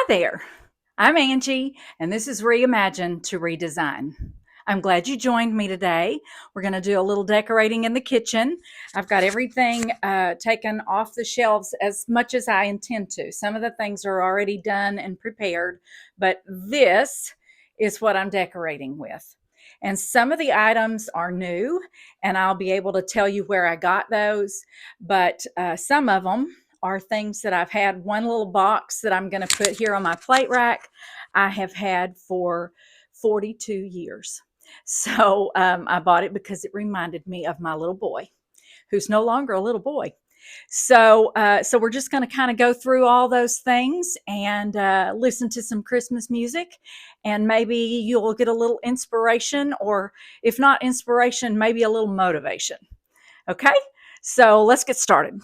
there. I'm Angie, and this is Reimagine to Redesign. I'm glad you joined me today. We're going to do a little decorating in the kitchen. I've got everything taken off the shelves as much as I intend to. Some of the things are already done and prepared, but this is what I'm decorating with. And some of the items are new, and I'll be able to tell you where I got those, but some of them are things that I've had. One little box that I'm going to put here on my plate rack, I have had for 42 years. So I bought it because it reminded me of my little boy, who's no longer a little boy. So we're just going to kind of go through all those things and listen to some Christmas music, and maybe you'll get a little inspiration, or if not inspiration, maybe a little motivation. Okay, so let's get started.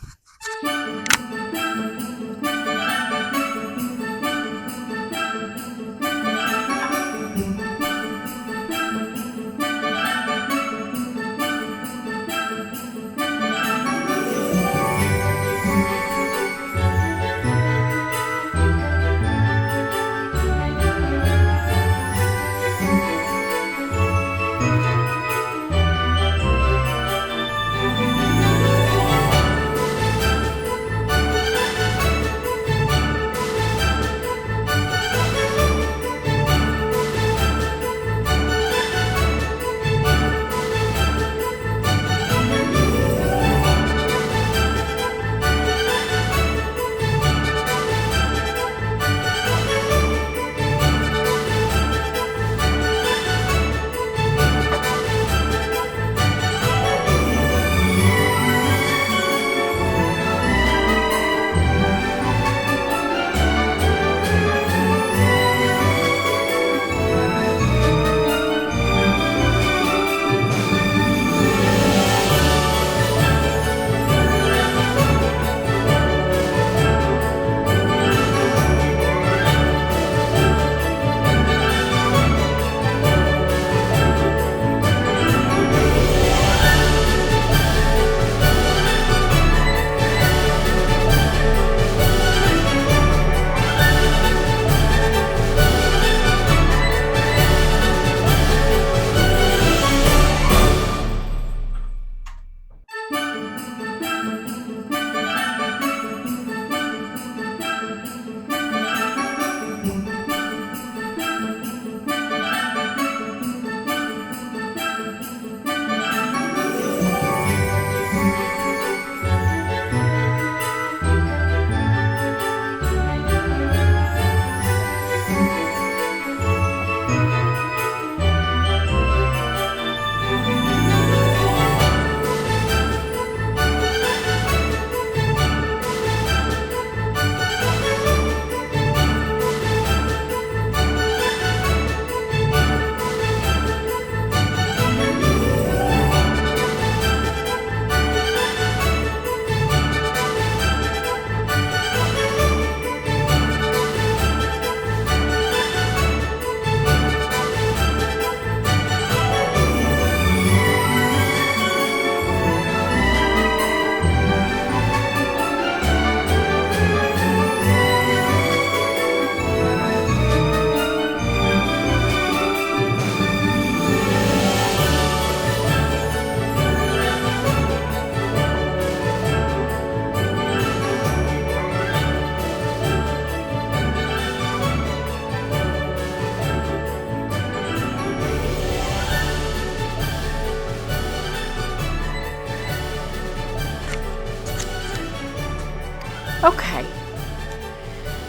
Okay,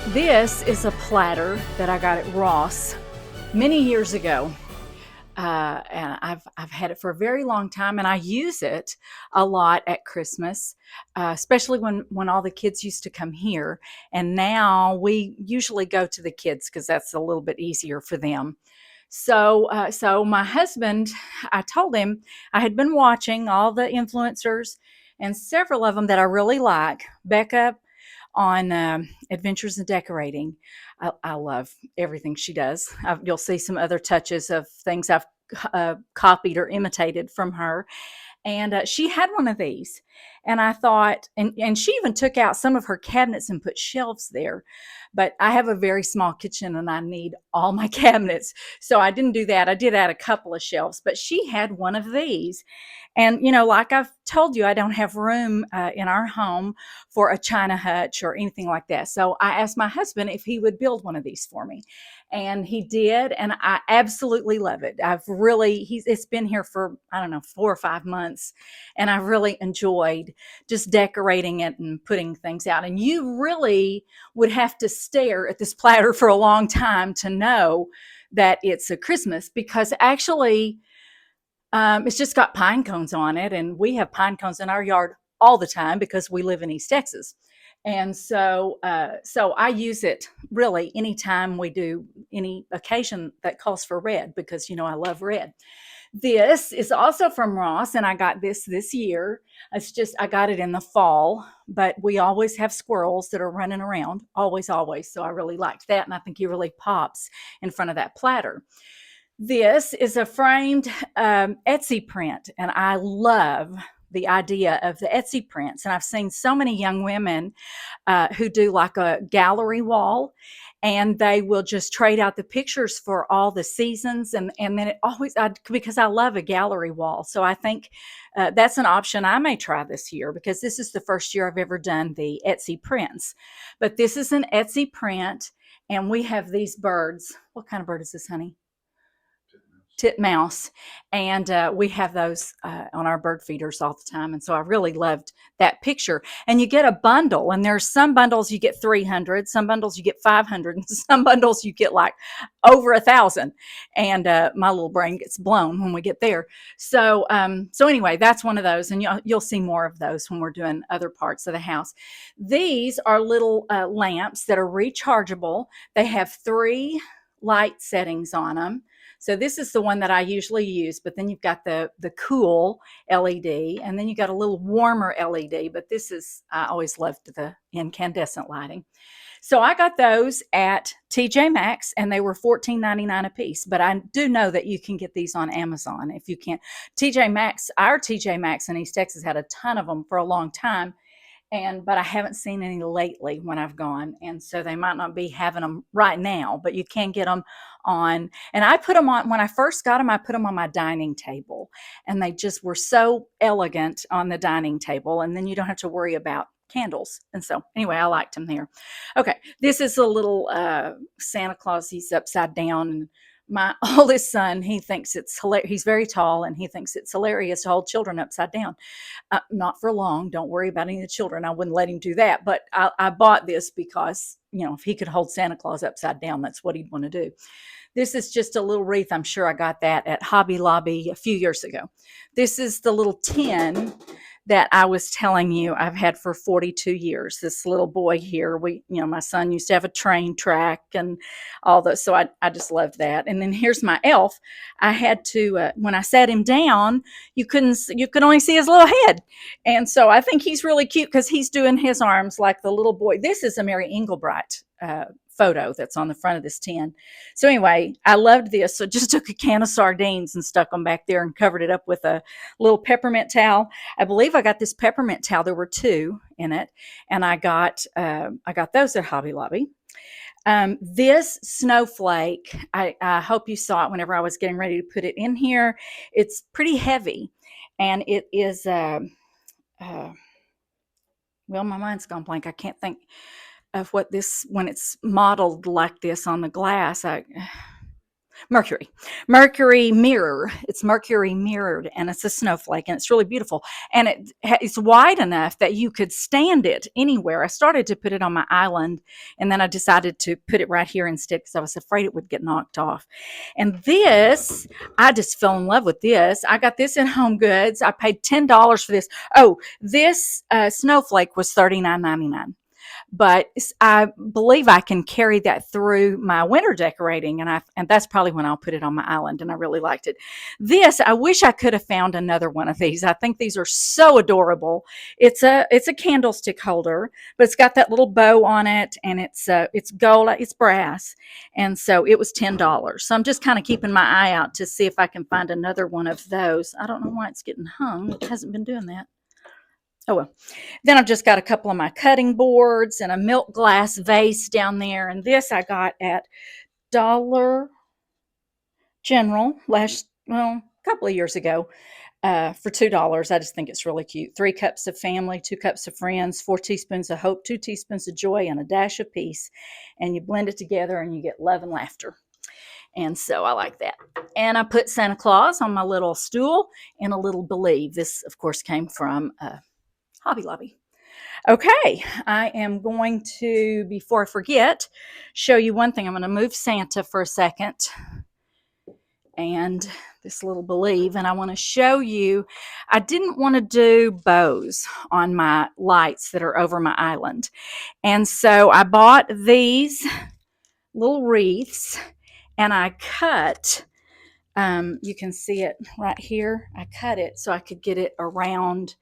this is a platter that I got at Ross many years ago. And I've had it for a very long time, and I use it a lot at Christmas, especially when all the kids used to come here. And now we usually go to the kids because that's a little bit easier for them. So my husband, I told him I had been watching all the influencers, and several of them that I really like. Becca on Adventures in Decorating. I love everything she does. You'll see some other touches of things I've copied or imitated from her. And she had one of these. And I thought, and she even took out some of her cabinets and put shelves there. But I have a very small kitchen and I need all my cabinets. So I didn't do that. I did add a couple of shelves, but she had one of these. And, like I've told you, I don't have room in our home for a China hutch or anything like that. So I asked my husband if he would build one of these for me. And he did. And I absolutely love it. It's been here for, I don't know, 4 or 5 months. And I really enjoyed just decorating it and putting things out. And you really would have to stare at this platter for a long time to know that it's a Christmas, because actually, it's just got pine cones on it, and we have pine cones in our yard all the time because we live in East Texas. And so I use it really anytime we do any occasion that calls for red, because I love red. This is also from Ross, and I got this year. I got it in the fall, but we always have squirrels that are running around, always, always. So I really liked that, and I think he really pops in front of that platter. This is a framed Etsy print, and I love the idea of the Etsy prints. And I've seen so many young women who do like a gallery wall, and they will just trade out the pictures for all the seasons. And then because I love a gallery wall. So I think that's an option I may try this year, because this is the first year I've ever done the Etsy prints. But this is an Etsy print, and we have these birds. What kind of bird is this, honey? Titmouse. And we have those on our bird feeders all the time. And so I really loved that picture. And you get a bundle, and there's some bundles you get 300, some bundles you get 500, and some bundles you get like over 1,000. And my little brain gets blown when we get there. So anyway, that's one of those, and you'll see more of those when we're doing other parts of the house. These are little lamps that are rechargeable. They have 3 light settings on them. So this is the one that I usually use, but then you've got the cool LED, and then you got a little warmer LED, but I always loved the incandescent lighting. So I got those at TJ Maxx, and they were $14.99 a piece. But I do know that you can get these on Amazon if you can't. Our TJ Maxx in East Texas had a ton of them for a long time. But I haven't seen any lately when I've gone. And so they might not be having them right now, but you can get them on. And I put them on, when I first got them, I put them on my dining table, and they just were so elegant on the dining table. And then you don't have to worry about candles. And so anyway, I liked them there. Okay. This is a little Santa Claus. He's upside down, and my oldest son, he thinks it's hilarious. He's very tall, and he thinks it's hilarious to hold children upside down. Not for long. Don't worry about any of the children. I wouldn't let him do that. But I bought this because, if he could hold Santa Claus upside down, that's what he'd want to do. This is just a little wreath. I'm sure I got that at Hobby Lobby a few years ago. This is the little tin that I was telling you I've had for 42 years. This little boy here, my son used to have a train track and all those. So I just loved that. And then here's my elf. I had to, when I sat him down, you could only see his little head. And so I think he's really cute because he's doing his arms like the little boy. This is a Mary Engelbreit photo that's on the front of this tin. So anyway, I loved this. So just took a can of sardines and stuck them back there and covered it up with a little peppermint towel. I believe I got this peppermint towel. There were 2 in it, and I got those at Hobby Lobby. This snowflake, I hope you saw it whenever I was getting ready to put it in here. It's pretty heavy, and it is well, my mind's gone blank. I can't think of what this, when it's modeled like this on the glass. Mercury mirror. It's mercury mirrored, and it's a snowflake, and it's really beautiful. And it's wide enough that you could stand it anywhere. I started to put it on my island, and then I decided to put it right here instead because I was afraid it would get knocked off. And this, I just fell in love with this. I got this in Home Goods. I paid $10 for this. Oh, this snowflake was $39.99. but I believe I can carry that through my winter decorating, and that's probably when I'll put it on my island. And I really liked it. This, I wish I could have found another one of these. I think these are so adorable. It's a candlestick holder, but it's got that little bow on it, and it's gold, it's brass, and so it was $10. So I'm just kind of keeping my eye out to see if I can find another one of those. I don't know why it's getting hung. It hasn't been doing that. Oh well. Then I've just got a couple of my cutting boards and a milk glass vase down there. And this I got at Dollar General a couple of years ago for $2. I just think it's really cute. 3 cups of family, 2 cups of friends, 4 teaspoons of hope, 2 teaspoons of joy, and a dash of peace. And you blend it together and you get love and laughter. And so I like that. And I put Santa Claus on my little stool and a little believe. This, of course, came from Hobby Lobby. Okay, I am going to, before I forget, show you one thing. I'm going to move Santa for a second and this little believe, and I want to show you, I didn't want to do bows on my lights that are over my island. And so I bought these little wreaths and I cut, you can see it right here. I cut it so I could get it around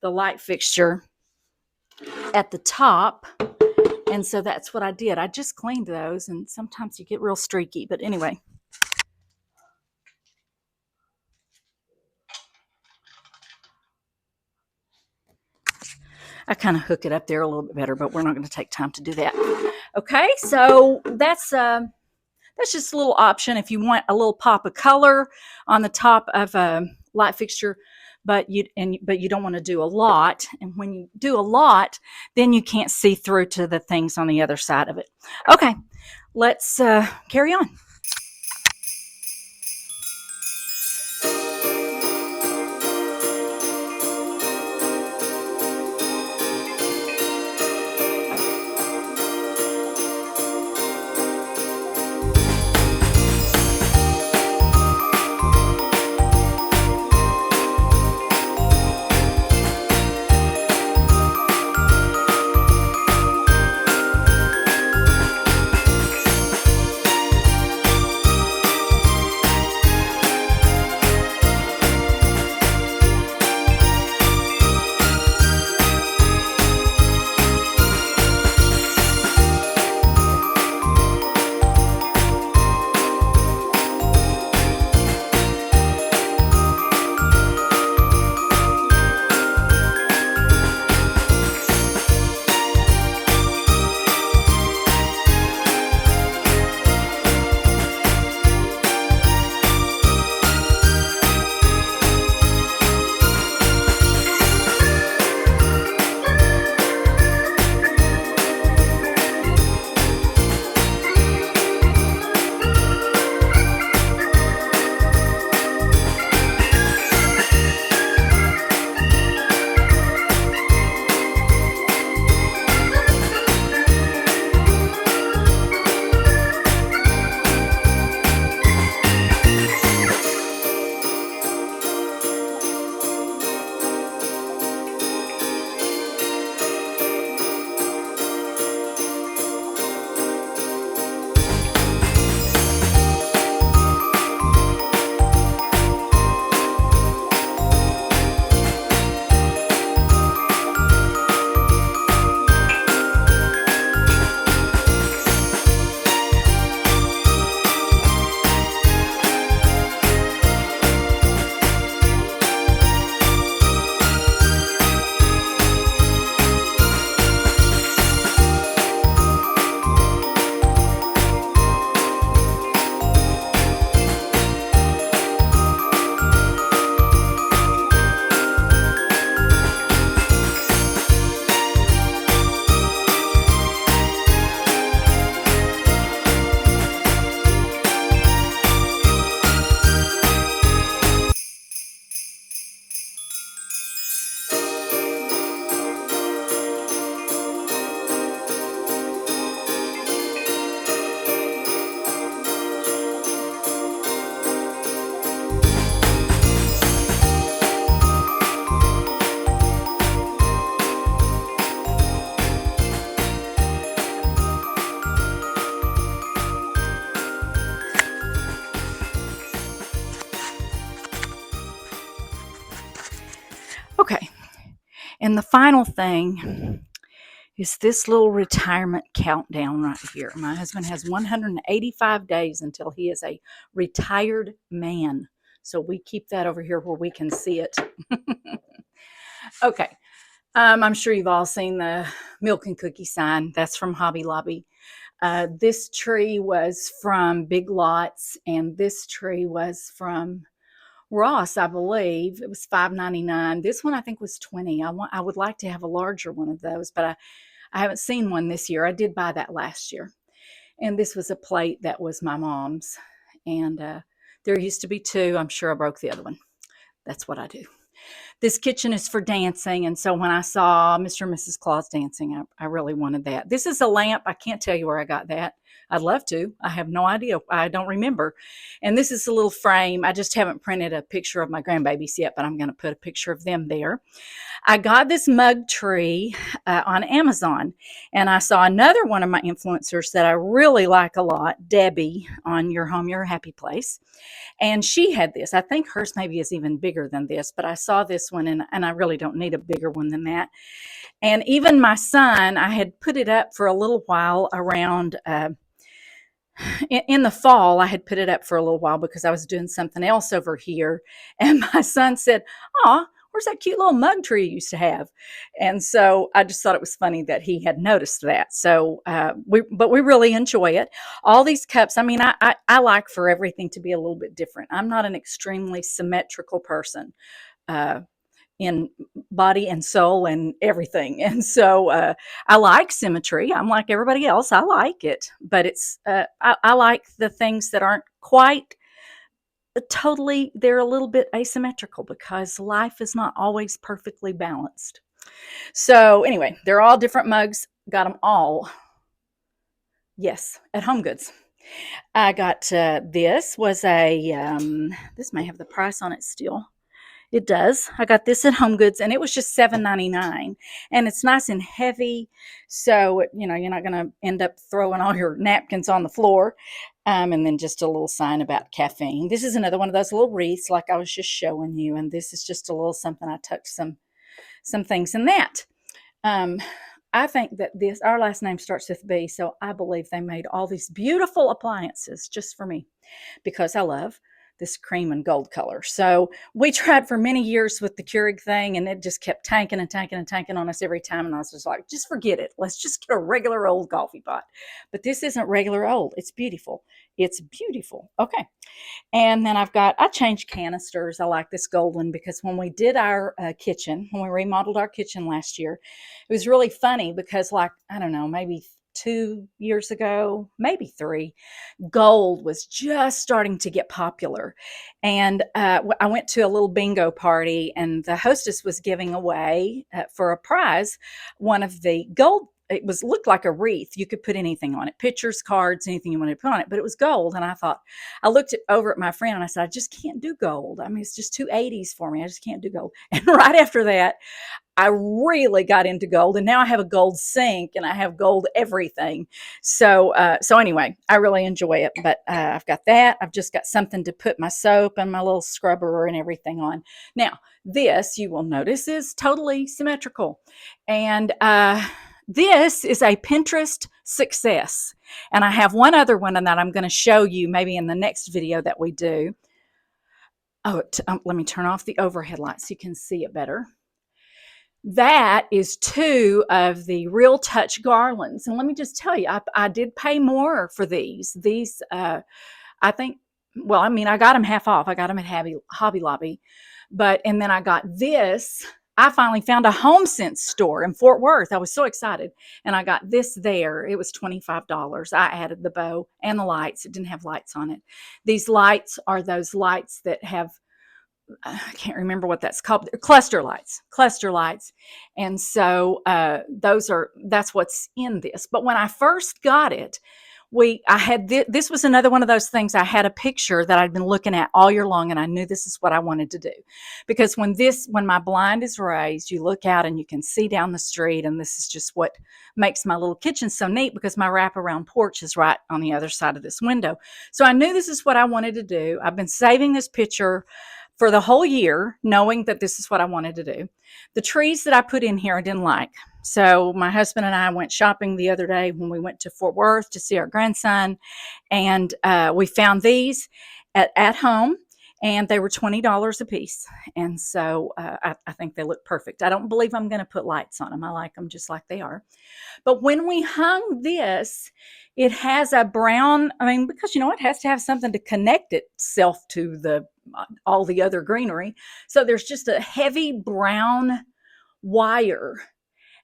the light fixture at the top. And so that's what I did. I just cleaned those, and sometimes you get real streaky, but anyway. I kind of hook it up there a little bit better, but we're not going to take time to do that. Okay, so that's just a little option if you want a little pop of color on the top of a light fixture, but you don't want to do a lot. And when you do a lot, then you can't see through to the things on the other side of it. Okay, let's carry on. And the final thing is this little retirement countdown right here. My husband has 185 days until he is a retired man. So we keep that over here where we can see it. Okay. I'm sure you've all seen the milk and cookie sign. That's from Hobby Lobby. This tree was from Big Lots, and this tree was from Ross, I believe. It was $5.99. This one I think was $20. I would like to have a larger one of those, but I haven't seen one this year. I did buy that last year. And this was a plate that was my mom's. And there used to be two. I'm sure I broke the other one. That's what I do. This kitchen is for dancing. And so when I saw Mr. and Mrs. Claus dancing, I really wanted that. This is a lamp. I can't tell you where I got that. I'd love to. I have no idea. I don't remember. And this is a little frame. I just haven't printed a picture of my grandbabies yet, but I'm going to put a picture of them there. I got this mug tree on Amazon, and I saw another one of my influencers that I really like a lot, Debbie, on Your Home, Your Happy Place. And she had this. I think hers maybe is even bigger than this, but I saw this one, and I really don't need a bigger one than that. And even my son, I had put it up for a little while around in the fall. I had put it up for a little while because I was doing something else over here. And my son said, "Aw, where's that cute little mug tree you used to have?" And so I just thought it was funny that he had noticed that. So we really enjoy it. All these cups, I mean, I like for everything to be a little bit different. I'm not an extremely symmetrical person. In body and soul and everything. And so I like symmetry. I'm like everybody else. I like it, but it's I like the things that aren't quite totally, they're a little bit asymmetrical because life is not always perfectly balanced. So anyway, they're all different mugs. Got them all. Yes, at Home Goods. I got this was a this may have the price on it still. It does. I got this at Home Goods, and it was just $7.99, and it's nice and heavy, so you're not going to end up throwing all your napkins on the floor. And then just a little sign about caffeine. This is another one of those little wreaths, like I was just showing you, and this is just a little something. I tucked some things in that. I think that our last name starts with B, so I believe they made all these beautiful appliances just for me because I love this cream and gold color. So we tried for many years with the Keurig thing, and it just kept tanking and tanking and tanking on us every time. And I was just like, just forget it. Let's just get a regular old coffee pot. But this isn't regular old. It's beautiful. It's beautiful. Okay. And then I changed canisters. I like this gold one because when we did our kitchen, when we remodeled our kitchen last year, it was really funny because, like, I don't know, maybe 2 years ago, maybe 3, gold was just starting to get popular. And I went to a little bingo party, and the hostess was giving away for a prize one of the gold. It looked like a wreath. You could put anything on it, pictures, cards, anything you wanted to put on it, but it was gold. And I looked over at my friend and I said, I just can't do gold. I mean, it's just too 80s for me. I just can't do gold. And right after that, I really got into gold, and now I have a gold sink and I have gold everything. So anyway, I really enjoy it, but I've got that. I've just got something to put my soap and my little scrubber and everything on. Now, this, you will notice, is totally symmetrical. And this is a Pinterest success. And I have one other one that I'm going to show you maybe in the next video that we do. Oh, let me turn off the overhead light so you can see it better. That is 2 of the Real Touch garlands. And let me just tell you, I did pay more for these. These, I think, well, I mean, I got them half off. I got them at Hobby Lobby. And then I got this. I finally found a HomeSense store in Fort Worth. I was so excited. And I got this there. It was $25. I added the bow and the lights. It didn't have lights on it. These lights are those lights that have, I can't remember what that's called. Cluster lights. And so that's what's in this. But when I first got it, I had this was another one of those things. I had a picture that I'd been looking at all year long, and I knew this is what I wanted to do. Because when my blind is raised, you look out and you can see down the street, and this is just what makes my little kitchen so neat because my wraparound porch is right on the other side of this window. So I knew this is what I wanted to do. I've been saving this picture for the whole year, knowing that this is what I wanted to do. The trees that I put in here I didn't like. So my husband and I went shopping the other day when we went to Fort Worth to see our grandson, and we found these at home, and they were $20 a piece. And so I think they look perfect. I don't believe I'm going to put lights on them. I like them just like they are. But when we hung this, it has a brown, I mean, because it has to have something to connect itself to the all the other greenery. So there's just a heavy brown wire.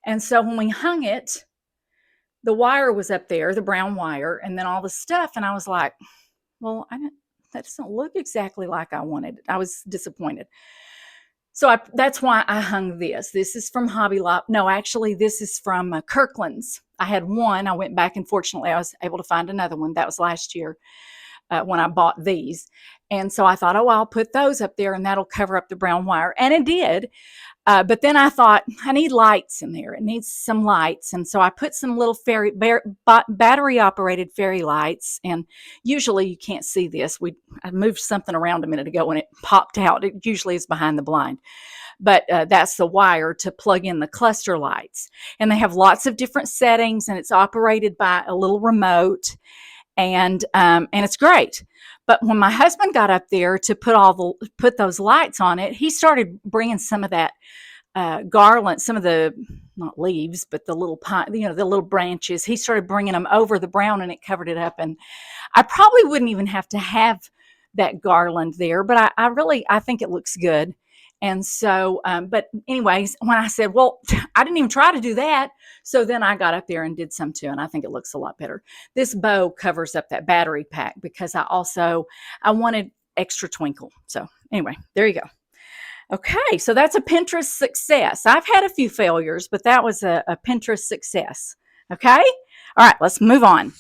And so when we hung it, the wire was up there, the brown wire, and then all the stuff. And I was like, well, that doesn't look exactly like I wanted. I was disappointed. So that's why I hung this. This is from Hobby Lobby. No, actually, this is from Kirkland's. I had one. I went back, and fortunately, I was able to find another one. That was last year when I bought these. And so I thought, oh, I'll put those up there, and that'll cover up the brown wire. And it did. But then I thought, I need lights in there. It needs some lights. And so I put some little battery-operated fairy lights. And usually you can't see this. I moved something around a minute ago, and it popped out. It usually is behind the blind. But that's the wire to plug in the cluster lights. And they have lots of different settings, and it's operated by a little remote. And it's great. But when my husband got up there to put those lights on it, he started bringing some of that garland, some of the, not leaves, but the little pine, the little branches. He started bringing them over the brown, and it covered it up. And I probably wouldn't even have to have that garland there, but I think it looks good. And so, but anyways, when I said, well, I didn't even try to do that. So then I got up there and did some too. And I think it looks a lot better. This bow covers up that battery pack because I wanted extra twinkle. So anyway, there you go. Okay. So that's a Pinterest success. I've had a few failures, but that was a Pinterest success. Okay. All right, let's move on.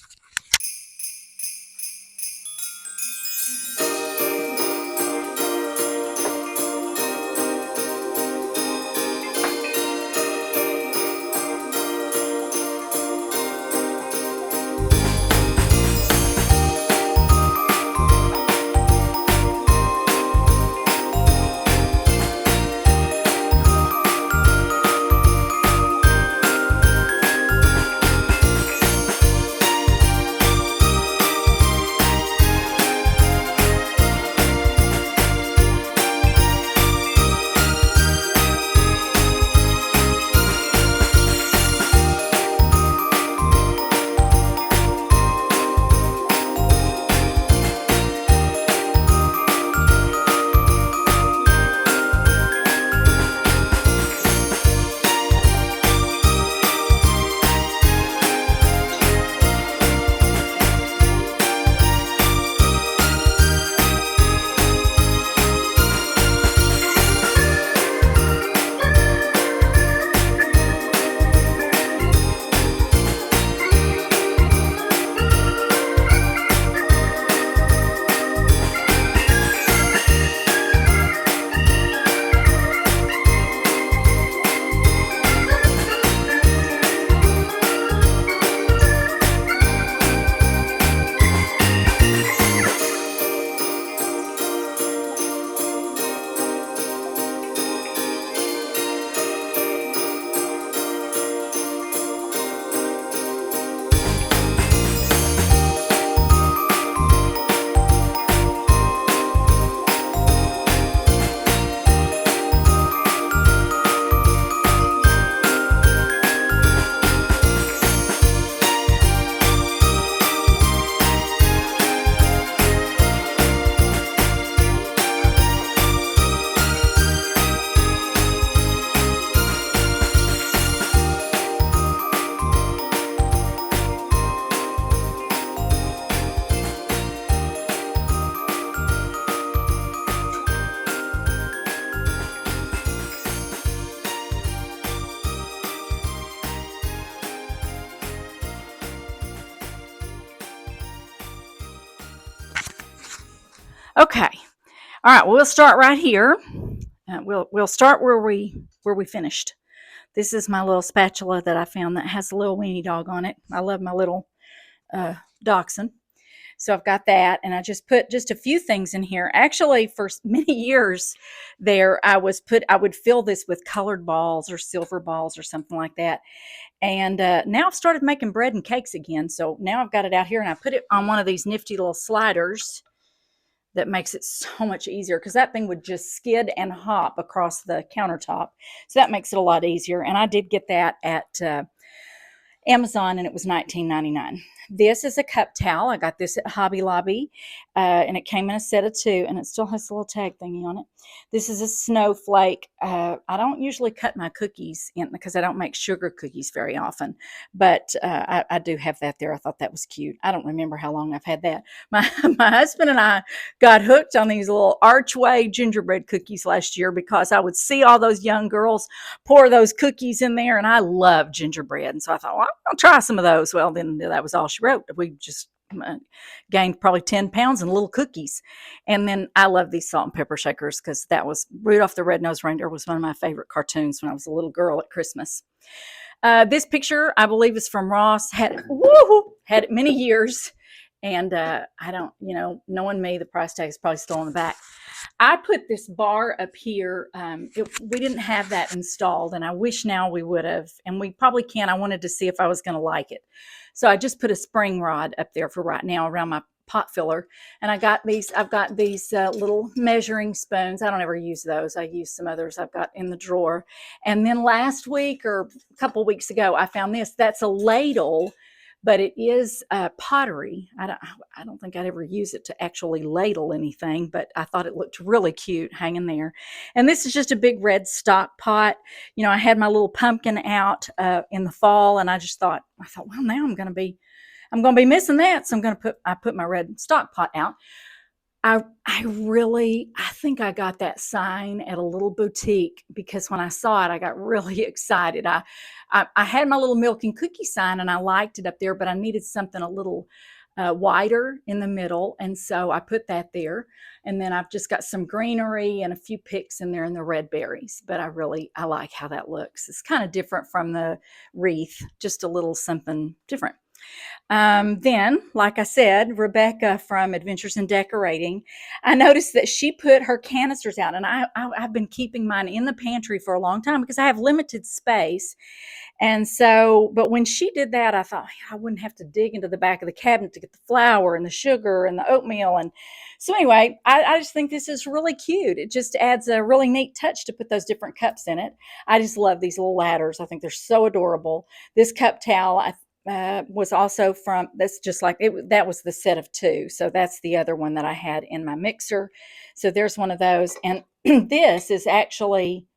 Okay. All right. Well, we'll start right here. We'll start where we finished. This is my little spatula that I found that has a little weenie dog on it. I love my little dachshund. So I've got that, and I just put just a few things in here. Actually, for many years there, I would fill this with colored balls or silver balls or something like that. And now I've started making bread and cakes again. So now I've got it out here, and I put it on one of these nifty little sliders that makes it so much easier, because that thing would just skid and hop across the countertop. So that makes it a lot easier. And I did get that at Amazon, and it was $19.99. This is a cup towel. I got this at Hobby Lobby, and it came in a set of two, and it still has a little tag thingy on it. This is a snowflake. I don't usually cut my cookies in because I don't make sugar cookies very often, but I do have that there. I thought that was cute. I don't remember how long I've had that. My husband and I got hooked on these little Archway gingerbread cookies last year because I would see all those young girls pour those cookies in there, and I love gingerbread. And so I thought, well, I'll try some of those. Well, then that was all she wrote. We just gained probably 10 pounds in little cookies. And then I love these salt and pepper shakers, because that was Rudolph the Red-Nosed Reindeer was one of my favorite cartoons when I was a little girl at Christmas. This picture, I believe, is from Ross. Had it many years. And I don't, knowing me, the price tag is probably still on the back. I put this bar up here. We didn't have that installed, and I wish now we would have. And we probably can. I wanted to see if I was going to like it. So I just put a spring rod up there for right now around my pot filler. And I've got these little measuring spoons. I don't ever use those. I use some others I've got in the drawer. And then last week or a couple weeks ago, I found this. That's a ladle, but it is pottery. I don't think I'd ever use it to actually ladle anything, but I thought it looked really cute hanging there. And this is just a big red stock pot. I had my little pumpkin out in the fall, and I thought, well, now I'm going to be missing that. So I put my red stock pot out. I think I got that sign at a little boutique, because when I saw it, I got really excited. I had my little milk and cookie sign, and I liked it up there, but I needed something a little wider in the middle. And so I put that there. And then I've just got some greenery and a few picks in there and the red berries. But I like how that looks. It's kind of different from the wreath, just a little something different. Then, like I said, Rebecca from Adventures in Decorating, I noticed that she put her canisters out, and I've been keeping mine in the pantry for a long time because I have limited space. And so, but when she did that, I thought I wouldn't have to dig into the back of the cabinet to get the flour and the sugar and the oatmeal. And so anyway, I just think this is really cute. It just adds a really neat touch to put those different cups in it. I just love these little ladders. I think they're so adorable. This cup towel, was also from, that's just like it, that was the set of two. So that's the other one that I had in my mixer. So there's one of those. And this is actually,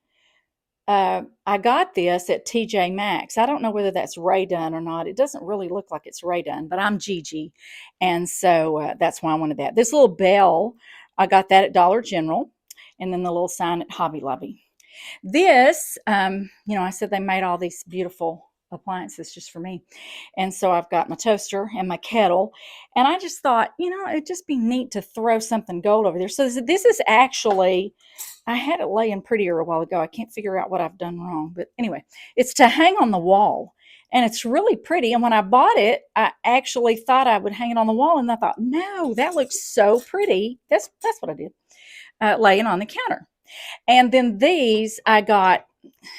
I got this at TJ Maxx. I don't know whether that's Rae Dunn or not. It doesn't really look like it's Rae Dunn, but I'm Gigi. And so that's why I wanted that. This little bell, I got that at Dollar General. And then the little sign at Hobby Lobby. This, I said they made all these beautiful appliances just for me. And so I've got my toaster and my kettle. And I just thought, it'd just be neat to throw something gold over there. So this is actually, I had it laying prettier a while ago. I can't figure out what I've done wrong. But anyway, it's to hang on the wall. And it's really pretty. And when I bought it, I actually thought I would hang it on the wall. And I thought, no, that looks so pretty. That's what I did, laying on the counter. And then these I got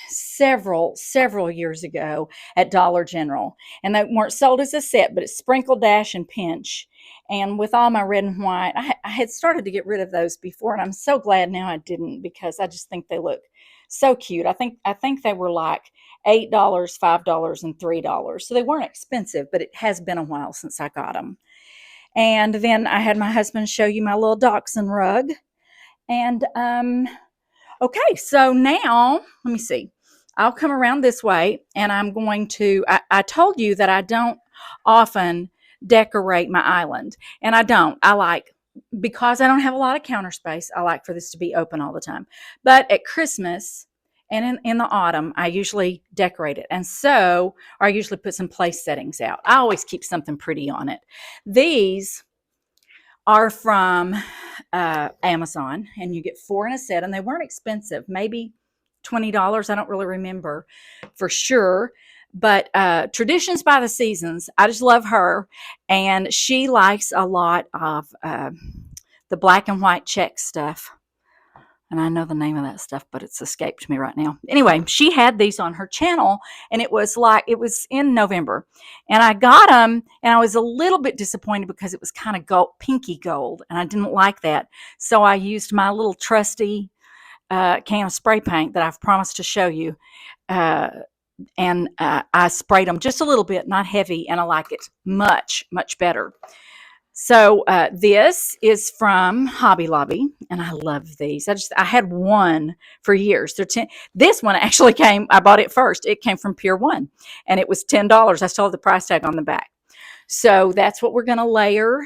several years ago at Dollar General. And they weren't sold as a set, but it's Sprinkle, Dash, and Pinch. And with all my red and white, I had started to get rid of those before, and I'm so glad now I didn't, because I just think they look so cute. I think they were like $8, $5, and $3. So they weren't expensive, but it has been a while since I got them. And then I had my husband show you my little dachshund rug. And okay, so now let me see. I'll come around this way, and I'm going to, I told you that I don't often decorate my island, and I don't. Because I don't have a lot of counter space, I like for this to be open all the time. But at Christmas and in the autumn, I usually decorate it. And so I usually put some place settings out. I always keep something pretty on it. These are from Amazon, and you get 4 in a set, and they weren't expensive, maybe $20. I don't really remember for sure, But Traditions by the Seasons, I just love her. And she likes a lot of the black and white check stuff. And I know the name of that stuff, but it's escaped me right now. Anyway, she had these on her channel, and it was in November, and I got them, and I was a little bit disappointed because it was kind of gold, pinky gold, and I didn't like that. So I used my little trusty can of spray paint that I've promised to show you, uh, and I sprayed them just a little bit, not heavy, and I like it much, much better. So this is from Hobby Lobby, and I love these. I had one for years. This one actually came. I bought it first. It came from Pier 1, and it was $10. I still have the price tag on the back. So that's what we're going to layer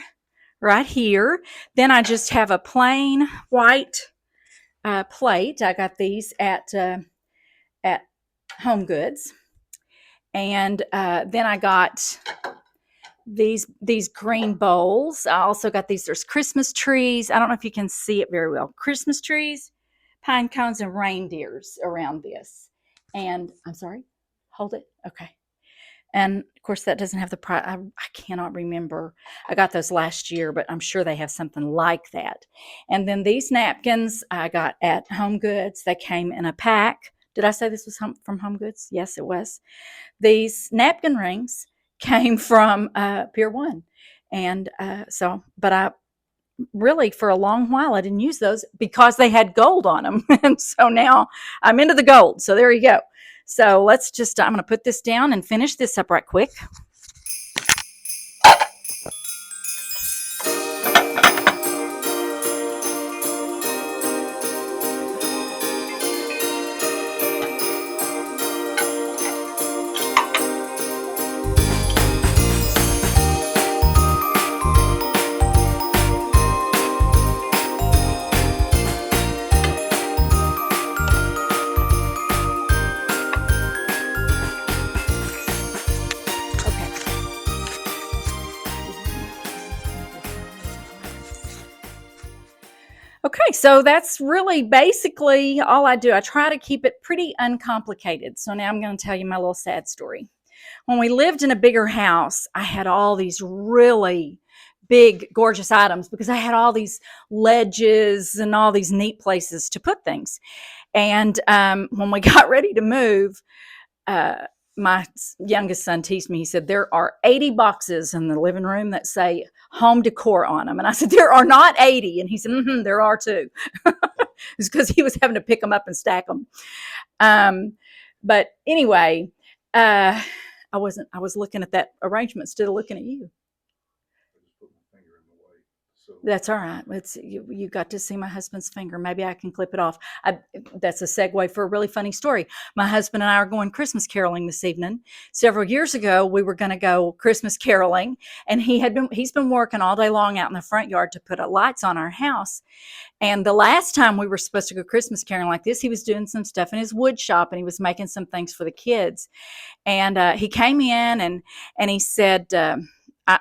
right here. Then I just have a plain white plate. I got these at Home Goods, and then I got these green bowls. I also got these. There's Christmas trees. I don't know if you can see it very well. Christmas trees, pine cones, and reindeers around this. And I'm sorry, hold it. Okay. And of course, that doesn't have the price. I cannot remember. I got those last year, but I'm sure they have something like that. And then these napkins I got at Home Goods. They came in a pack. Did I say this was from Home Goods? Yes, it was. These napkin rings came from Pier 1. And but I really, for a long while, I didn't use those because they had gold on them. And so now I'm into the gold. So there you go. So I'm going to put this down and finish this up right quick. Okay, so that's really basically all I do. I try to keep it pretty uncomplicated. So now I'm going to tell you my little sad story. When we lived in a bigger house, I had all these really big, gorgeous items because I had all these ledges and all these neat places to put things. And when we got ready to move, my youngest son teased me. He said, there are 80 boxes in the living room that say home decor on them. And I said, there are not 80. And he said, there are too. It's because he was having to pick them up and stack them. But anyway, I was looking at that arrangement instead of looking at you. That's all right. You got to see my husband's finger. Maybe I can clip it off. That's a segue for a really funny story. My husband and I are going Christmas caroling this evening. Several years ago, we were going to go Christmas caroling, and he's been working all day long out in the front yard to put lights on our house. And the last time we were supposed to go Christmas caroling like this, he was doing some stuff in his wood shop, and he was making some things for the kids. And he came in and he said,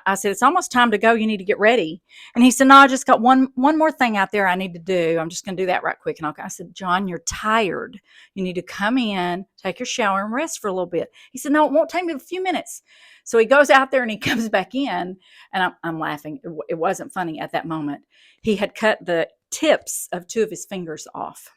I said, it's almost time to go. You need to get ready. And he said, no, I just got one more thing out there I need to do. I'm just going to do that right quick. And I said, John, you're tired. You need to come in, take your shower, and rest for a little bit. He said, no, it won't take me a few minutes. So he goes out there and he comes back in, and I'm laughing. It wasn't funny at that moment. He had cut the tips of 2 of his fingers off.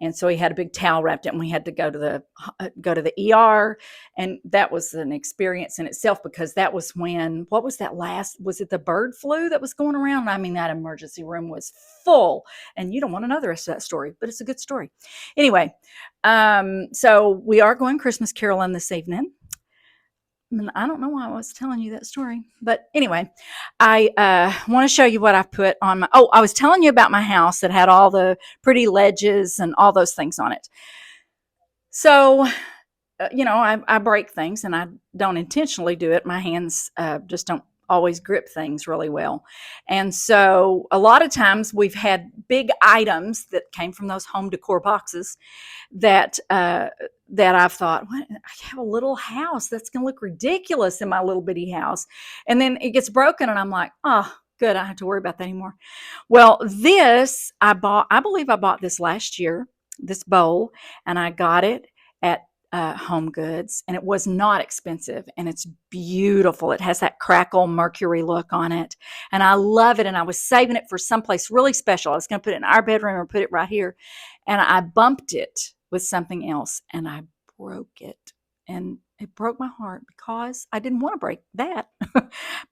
And so he had a big towel wrapped it, and we had to go to the ER. And that was an experience in itself, because that was when, what was that was it the bird flu that was going around? I mean, that emergency room was full, and you don't want to know the rest of that story, but it's a good story. Anyway, so we are going Christmas caroling this evening. I don't know why I was telling you that story, but anyway, I want to show you what I put on my, I was telling you about my house that had all the pretty ledges and all those things on it. So, I break things, and I don't intentionally do it. My hands just don't always grip things really well. And so a lot of times we've had big items that came from those home decor boxes that I've thought, what? I have a little house that's going to look ridiculous in my little bitty house. And then it gets broken, and I'm like, oh, good, I don't have to worry about that anymore. Well, I believe I bought this last year, this bowl, and I got it at Home Goods, and it was not expensive, and it's beautiful. It has that crackle mercury look on it, and I love it. And I was saving it for someplace really special. I was going to put it in our bedroom or put it right here, and I bumped it with something else, and I broke it, and it broke my heart because I didn't want to break that.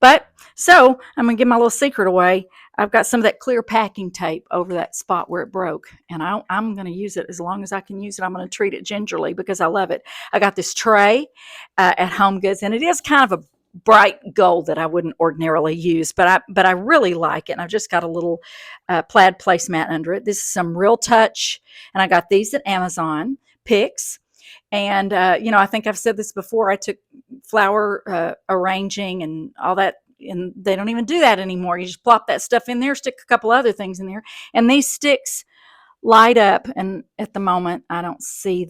But so I'm gonna give my little secret away. I've got some of that clear packing tape over that spot where it broke, and I'm going to use it as long as I can use it. I'm going to treat it gingerly because I love it. I got this tray at Home Goods, and it is kind of a bright gold that I wouldn't ordinarily use, but I really like it. And I've just got a little plaid placemat under it. This is some Real Touch, and I got these at Amazon Picks. And I think I've said this before. I took flower arranging and all that, and they don't even do that anymore. You just plop that stuff in there, stick a couple other things in there, and these sticks light up. And at the moment, I don't see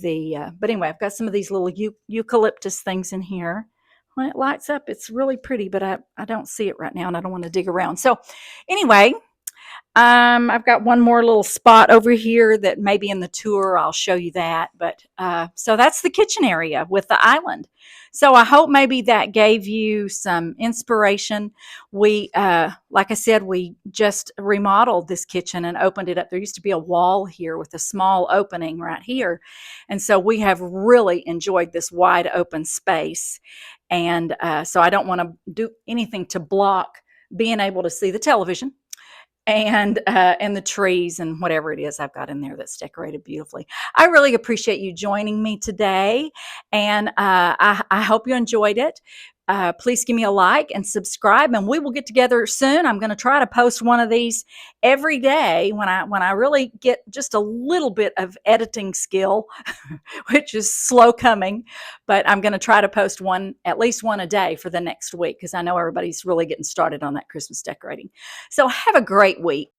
but anyway, I've got some of these little eucalyptus things in here. When it lights up, it's really pretty, but I don't see it right now, and I don't want to dig around. So anyway, I've got one more little spot over here that maybe in the tour I'll show you that. But so that's the kitchen area with the island. So I hope maybe that gave you some inspiration. We, like I said, we just remodeled this kitchen and opened it up. There used to be a wall here with a small opening right here. And so we have really enjoyed this wide open space. And so I don't want to do anything to block being able to see the television and the trees and whatever it is I've got in there that's decorated beautifully. I really appreciate you joining me today, and I hope you enjoyed it. Please give me a like and subscribe, and we will get together soon. I'm going to try to post one of these every day when I really get just a little bit of editing skill, which is slow coming, but I'm going to try to post at least one a day for the next week because I know everybody's really getting started on that Christmas decorating. So have a great week.